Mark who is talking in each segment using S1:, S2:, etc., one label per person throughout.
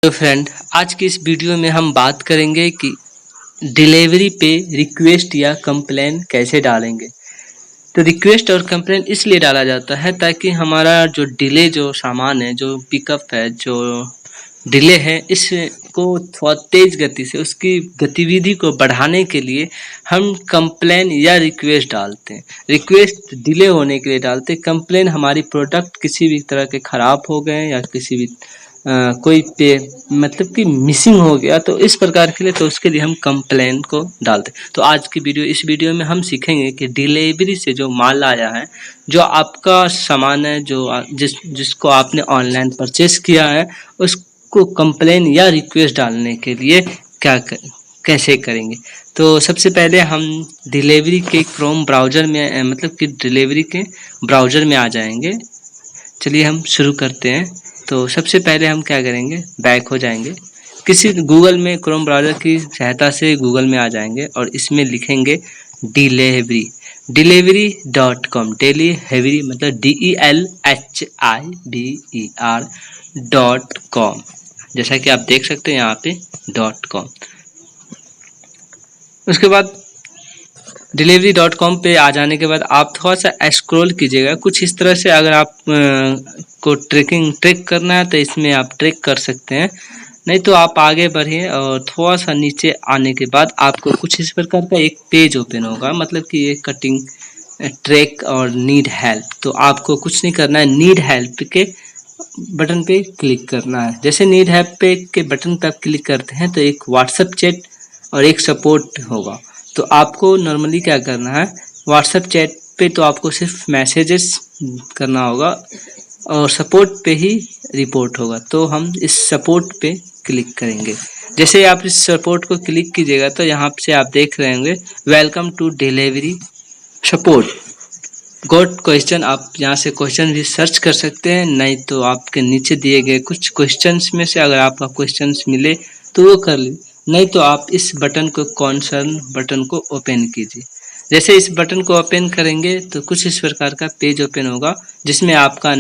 S1: तो फ्रेंड, आज की इस वीडियो में हम बात करेंगे कि डिलीवरी पे रिक्वेस्ट या कंप्लेन कैसे डालेंगे। तो रिक्वेस्ट और कंप्लेन इसलिए डाला जाता है ताकि हमारा जो सामान है, जो पिकअप है, जो डिले है, इसको थोड़ा तेज गति से उसकी गतिविधि को बढ़ाने के लिए हम कंप्लेन या रिक्वेस्ट डालते हैं। रिक्वेस्ट डिले होने के लिए डालते हैं, कंप्लेन हमारी प्रोडक्ट किसी भी तरह के ख़राब हो गए या किसी भी कोई पे मतलब कि मिसिंग हो गया, तो इस प्रकार के लिए तो उसके लिए हम कंप्लेन को डालते हैं। तो आज की इस वीडियो में हम सीखेंगे कि डिलीवरी से जो माल आया है, जो आपका सामान है, जिसको आपने ऑनलाइन परचेस किया है, उसको कंप्लेन या रिक्वेस्ट डालने के लिए कैसे करेंगे। तो सबसे पहले हम डिलीवरी के क्रोम ब्राउज़र में मतलब कि डिलीवरी के ब्राउज़र में आ जाएंगे। चलिए हम शुरू करते हैं। तो सबसे पहले हम क्या करेंगे, बैक हो जाएंगे, किसी गूगल में क्रोम ब्राउज़र की सहायता से गूगल में आ जाएंगे और इसमें लिखेंगे डिलीवरी.com। डिलीवरी मतलब DELHIVER.com, जैसा कि आप देख सकते हैं यहाँ पे .com। उसके बाद डिलीवरी.com पे आ जाने के बाद आप थोड़ा सा स्क्रॉल कीजिएगा कुछ इस तरह से। अगर आप को ट्रैक करना है तो इसमें आप ट्रैक कर सकते हैं, नहीं तो आप आगे बढ़िए और थोड़ा सा नीचे आने के बाद आपको कुछ इस प्रकार का एक पेज ओपन होगा, मतलब कि ये कटिंग ट्रैक और नीड हेल्प। तो आपको कुछ नहीं करना है, नीड हेल्प के बटन पे क्लिक करना है। जैसे नीड हेल्प पे के बटन पे आप क्लिक करते हैं तो एक व्हाट्सएप चैट और एक सपोर्ट होगा। तो आपको नॉर्मली क्या करना है, व्हाट्सएप चैट पे तो आपको सिर्फ मैसेजेस करना होगा और सपोर्ट पे ही रिपोर्ट होगा। तो हम इस सपोर्ट पे क्लिक करेंगे। जैसे आप इस सपोर्ट को क्लिक कीजिएगा तो यहाँ से आप देख रहे होंगे welcome to delivery support, got question. आप यहाँ से क्वेश्चन भी सर्च कर सकते हैं, नहीं तो आपके नीचे दिए गए कुछ क्वेश्चंस में से अगर आपका क्वेश्चंस मिले तो वो कर लीजिए, नहीं तो आप इस बटन को कॉन्सर्न बटन को ओपन कीजिए। जैसे इस बटन को ओपन करेंगे तो कुछ इस प्रकार का पेज ओपन होगा, जिसमें आपका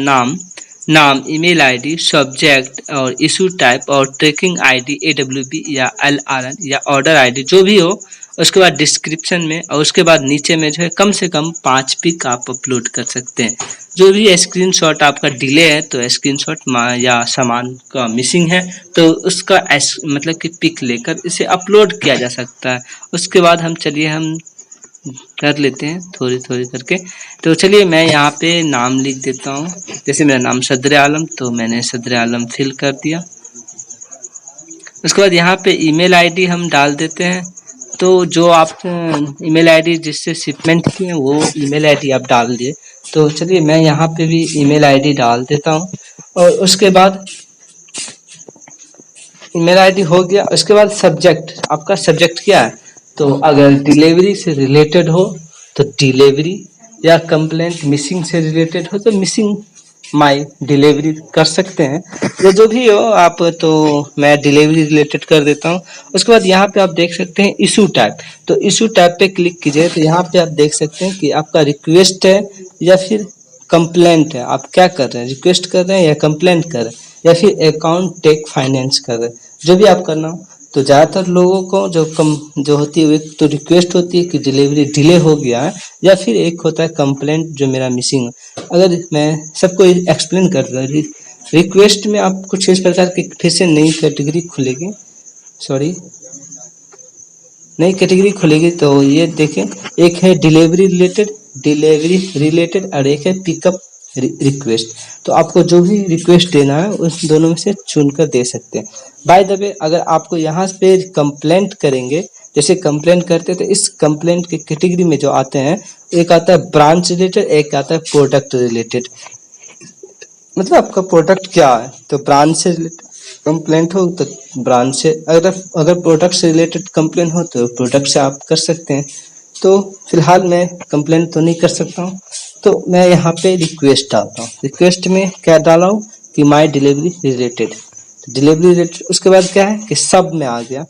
S1: नाम, ईमेल आईडी, सब्जेक्ट और इशू टाइप और ट्रैकिंग आईडी AWB या LRN या ऑर्डर आईडी जो भी हो, उसके बाद डिस्क्रिप्शन में और उसके बाद नीचे में जो है कम से कम 5 पिक आप अपलोड कर सकते हैं। जो भी स्क्रीनशॉट आपका डिले है तो स्क्रीनशॉट या सामान का मिसिंग है तो उसका मतलब कि पिक लेकर इसे अपलोड किया जा सकता है। उसके बाद हम कर लेते हैं थोड़ी करके। तो चलिए मैं यहाँ पे नाम लिख देता हूँ। जैसे मेरा नाम सदर आलम, तो मैंने सदर आलम फिल कर दिया। उसके बाद यहाँ पे ईमेल आईडी हम डाल देते हैं। तो जो आप ईमेल आईडी जिससे शिपमेंट की है वो ईमेल आईडी आप डाल दिए। तो चलिए मैं यहाँ पे भी ईमेल आईडी डाल देता हूँ और उसके बाद ईमेल आईडी हो गया। उसके बाद सब्जेक्ट, आपका सब्जेक्ट क्या है, तो अगर डिलीवरी से रिलेटेड हो तो डिलीवरी, या कंप्लेंट मिसिंग से रिलेटेड हो तो मिसिंग माई डिलीवरी कर सकते हैं। जो भी हो आप, तो मैं डिलीवरी रिलेटेड कर देता हूँ। उसके बाद यहाँ पे आप देख सकते हैं इशू टाइप, तो इशू टाइप पे क्लिक कीजिए तो यहाँ पे आप देख सकते हैं कि आपका रिक्वेस्ट है या फिर कंप्लेंट है। आप क्या कर रहे हैं, रिक्वेस्ट कर रहे हैं या कंप्लेंट कर रहे हैं या फिर अकाउंट टेक फाइनेंस कर रहे हैं, जो भी आप करना हो। तो ज़्यादातर लोगों को जो होती है, एक तो रिक्वेस्ट होती है कि डिलीवरी डिले हो गया है, या फिर एक होता है कंप्लेंट जो मेरा मिसिंग है। अगर मैं सबको एक्सप्लेन कर दूँ, रिक्वेस्ट में आप कुछ इस प्रकार की फिर से नई कैटेगरी खुलेगी, नई कैटेगरी खुलेगी। तो ये देखें, एक है डिलीवरी रिलेटेड और एक है पिकअप रिक्वेस्ट। तो आपको जो भी रिक्वेस्ट देना है उस दोनों में से चुनकर दे सकते हैं। बाय द वे, अगर आपको यहाँ पे कंप्लेंट करेंगे, जैसे कंप्लेंट करते हैं तो इस कंप्लेंट के कैटेगरी में जो आते हैं, एक आता है ब्रांच रिलेटेड, एक आता है प्रोडक्ट रिलेटेड। मतलब आपका प्रोडक्ट क्या है, तो ब्रांच से रिलेटेड कंप्लेंट हो तो ब्रांच से, अगर प्रोडक्ट से रिलेटेड कंप्लेंट हो तो प्रोडक्ट से आप कर सकते हैं। तो फिलहाल मैं कंप्लेंट तो नहीं कर सकता हूँ, तो मैं यहाँ पे रिक्वेस्ट डालता हूँ। रिक्वेस्ट में क्या डाला हूँ कि माई डिलीवरी रिलेटेड, उसके बाद क्या है कि सब में आ गया।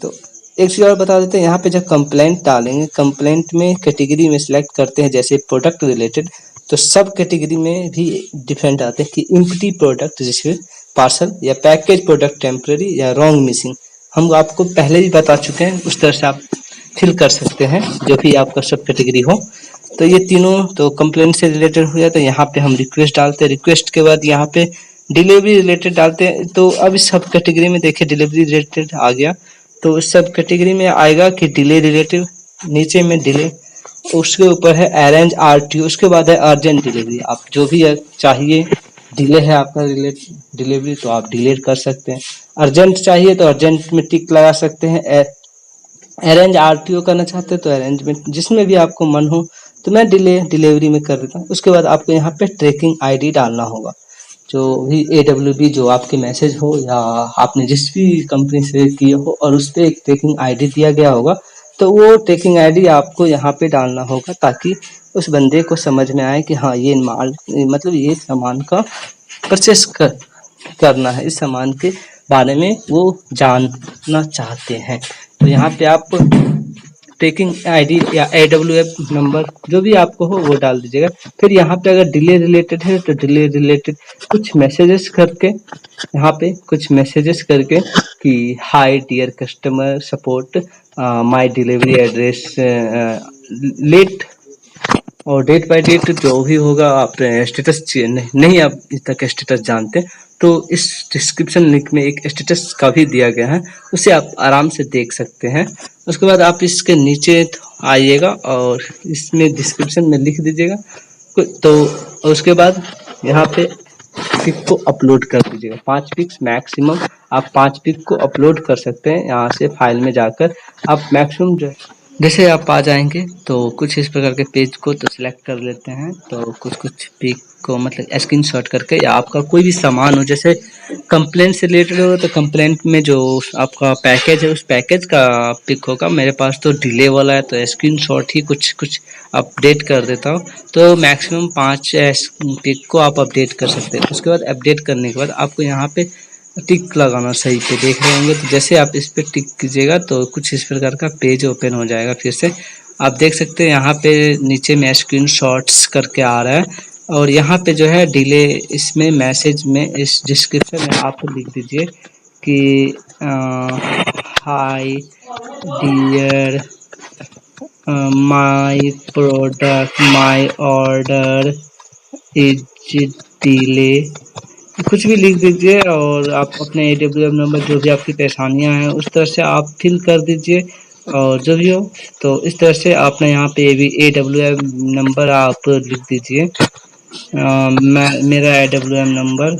S1: तो एक चीज़ और बता देते हैं, यहाँ पे जब कंप्लेंट डालेंगे, कंप्लेंट में कैटेगरी में सिलेक्ट करते हैं जैसे प्रोडक्ट रिलेटेड, तो सब कैटेगरी में भी डिफरेंट आते हैं कि इम्प्टी प्रोडक्ट, जिसमें पार्सल या पैकेज प्रोडक्ट टेम्पररी या रॉन्ग मिसिंग, हम आपको पहले ही बता चुके हैं। उस तरह से आप फिल कर सकते हैं जो भी आपका सब कैटेगरी हो। तो ये तीनों तो कंप्लेंट से रिलेटेड हो गया। तो यहाँ पे हम रिक्वेस्ट डालते हैं, रिक्वेस्ट के बाद यहाँ पे डिलीवरी रिलेटेड डालते हैं। तो अब इस सब कैटेगरी में देखिए डिलीवरी रिलेटेड आ गया। तो इस सब कैटेगरी में आएगा कि डिले रिलेटेड, नीचे में डिले, उसके ऊपर है अरेंज आरटीओ, उसके बाद है अर्जेंट डिलीवरी। आप जो भी चाहिए, डिले है आपका डिलीवरी तो आप डिले कर सकते हैं, अर्जेंट चाहिए तो अर्जेंट में टिक लगा सकते हैं, अरेंज आरटीओ करना चाहते हैं तो अरेंजमेंट, जिसमें भी आपको मन हो। तो मैं डिलीवरी में कर देता हूँ। उसके बाद आपको यहाँ पे ट्रैकिंग आईडी डालना होगा, जो भी AWB जो आपके मैसेज हो या आपने जिस भी कंपनी से किया हो और उस पर एक ट्रैकिंग आईडी दिया गया होगा, तो वो ट्रैकिंग आईडी आपको यहाँ पे डालना होगा ताकि उस बंदे को समझ में आए कि हाँ ये माल, मतलब ये सामान का परचेस करना है, इस सामान के बारे में वो जानना चाहते हैं। तो यहाँ पे आप ट्रैकिंग आईडी या AWF नंबर जो भी आपको हो वो डाल दीजिएगा। फिर यहाँ पे अगर डिले रिलेटेड है तो डिले रिलेटेड कुछ मैसेजेस करके, यहाँ पे कुछ मैसेजेस करके कि hi dear customer support, my delivery address late, और डेट बाय डेट जो भी होगा आप स्टेटस नहीं आप इस तक स्टेटस जानते तो इस डिस्क्रिप्शन लिंक में एक स्टेटस का भी दिया गया है, उसे आप आराम से देख सकते हैं। उसके बाद आप इसके नीचे आइएगा और इसमें डिस्क्रिप्शन में लिख दीजिएगा। तो उसके बाद यहाँ पे पिक को अपलोड कर दीजिएगा, 5 पिक्स मैक्सिमम, आप 5 पिक को अपलोड कर सकते हैं। यहाँ से फाइल में जाकर आप मैक्सिमम जो जैसे आप आ जाएंगे तो कुछ इस प्रकार के पेज को तो सिलेक्ट कर लेते हैं। तो कुछ पिक को मतलब स्क्रीनशॉट करके, या आपका कोई भी सामान हो, जैसे कंप्लेंट से रिलेटेड हो तो कंप्लेंट में जो आपका पैकेज है उस पैकेज का पिक होगा। मेरे पास तो डिले वाला है तो स्क्रीनशॉट ही कुछ अपडेट कर देता हूँ। तो मैक्सिमम 5 पिक को आप अपडेट कर सकते हैं। उसके बाद अपडेट करने के बाद आपको यहाँ पे टिक लगाना, सही पे देख रहे होंगे। तो जैसे आप इस पे टिक कीजिएगा तो कुछ इस प्रकार का पेज ओपन हो जाएगा। फिर से आप देख सकते हैं यहाँ पे नीचे में स्क्रीनशॉट्स करके आ रहा है, और यहाँ पे जो है डिले, इसमें मैसेज में इस डिस्क्रिप्शन में आप लिख दीजिए कि hi dear my product my order is delay, कुछ भी लिख दीजिए। और आप अपने AWF नंबर जो भी आपकी परेशानियां हैं उस तरह से आप फिल कर दीजिए, और जो भी हो तो इस तरह से आपने यहाँ पे भी AWF नंबर आप लिख दीजिए। मेरा AWF नंबर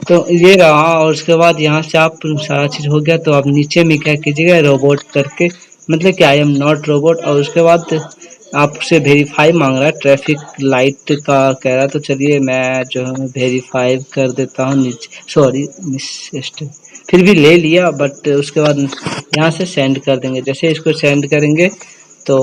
S1: तो ये रहा। और उसके बाद यहाँ से आप सारा चीज़ हो गया तो आप नीचे में क्या कीजिएगा, रोबोट करके, मतलब कि आई एम नॉट रोबोट, और उसके बाद आपसे वेरीफाई मांग रहा है, ट्रैफिक लाइट का कह रहा है। तो चलिए मैं जो है वेरीफाई कर देता हूँ नीचे, सॉरी फिर भी ले लिया, बट उसके बाद यहाँ से सेंड कर देंगे। जैसे इसको सेंड करेंगे तो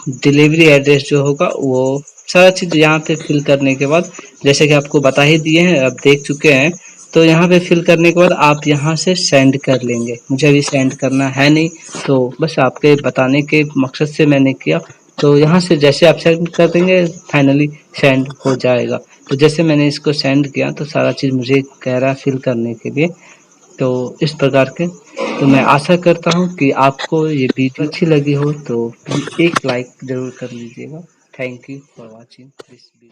S1: डिलीवरी एड्रेस जो होगा वो सारा चीज़ यहाँ पे फिल करने के बाद, जैसे कि आपको बता ही दिए हैं, अब देख चुके हैं। तो यहाँ पे फिल करने के बाद आप यहाँ से सेंड कर लेंगे। मुझे अभी सेंड करना है नहीं, तो बस आपके बताने के मकसद से मैंने किया। तो यहाँ से जैसे आप सेंड कर देंगे फाइनली सेंड हो जाएगा। तो जैसे मैंने इसको सेंड किया तो सारा चीज़ मुझे कह रहा है फिल करने के लिए। तो इस प्रकार के, तो मैं आशा करता हूँ कि आपको ये वीडियो अच्छी लगी हो तो एक लाइक ज़रूर कर लीजिएगा। Thank you for watching this video.